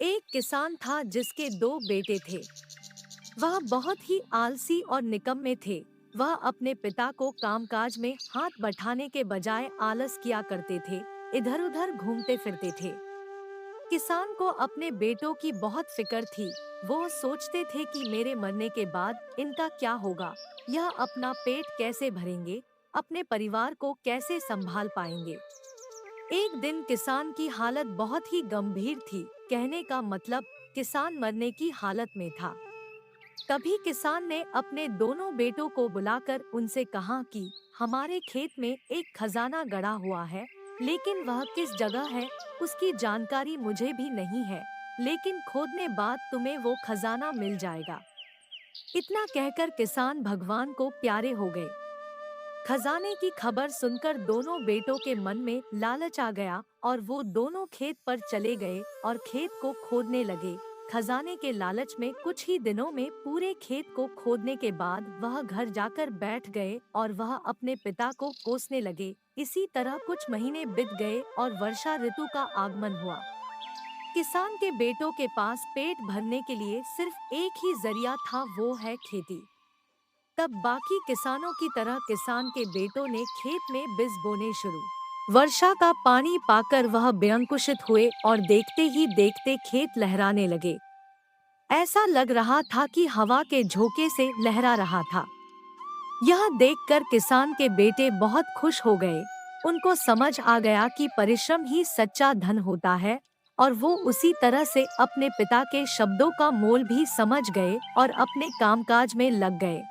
एक किसान था जिसके दो बेटे थे। वह बहुत ही आलसी और निकम्मे थे। वह अपने पिता को कामकाज में हाथ बटाने के बजाय आलस किया करते थे, इधर-उधर घूमते फिरते थे। किसान को अपने बेटों की बहुत फिक्र थी। वो सोचते थे कि मेरे मरने के बाद इनका क्या होगा, यह अपना पेट कैसे भरेंगे, अपने परिवार को कैसे संभाल पाएंगे। एक दिन किसान की हालत बहुत ही गंभीर थी, कहने का मतलब किसान मरने की हालत में था। तभी किसान ने अपने दोनों बेटों को बुलाकर उनसे कहा कि हमारे खेत में एक खजाना गड़ा हुआ है, लेकिन वह किस जगह है उसकी जानकारी मुझे भी नहीं है, लेकिन खोदने बाद तुम्हें वो खजाना मिल जाएगा। इतना कहकर किसान भगवान को प्यारे हो गए। खजाने की खबर सुनकर दोनों बेटों के मन में लालच आ गया और वो दोनों खेत पर चले गए और खेत को खोदने लगे। खजाने के लालच में कुछ ही दिनों में पूरे खेत को खोदने के बाद वह घर जाकर बैठ गए और वह अपने पिता को कोसने लगे। इसी तरह कुछ महीने बीत गए और वर्षा ऋतु का आगमन हुआ। किसान के बेटों के पास पेट भरने के लिए सिर्फ एक ही जरिया था, वो है खेती। तब बाकी किसानों की तरह किसान के बेटों ने खेत में बीज बोने शुरू। वर्षा का पानी पाकर वह बेअंकुशित हुए और देखते ही देखते खेत लहराने लगे। ऐसा लग रहा था कि हवा के झोंके से लहरा रहा था। यह देखकर किसान के बेटे बहुत खुश हो गए। उनको समझ आ गया कि परिश्रम ही सच्चा धन होता है, और वो उसी तरह से अपने पिता के शब्दों का मोल भी समझ गए और अपने कामकाज में लग गए।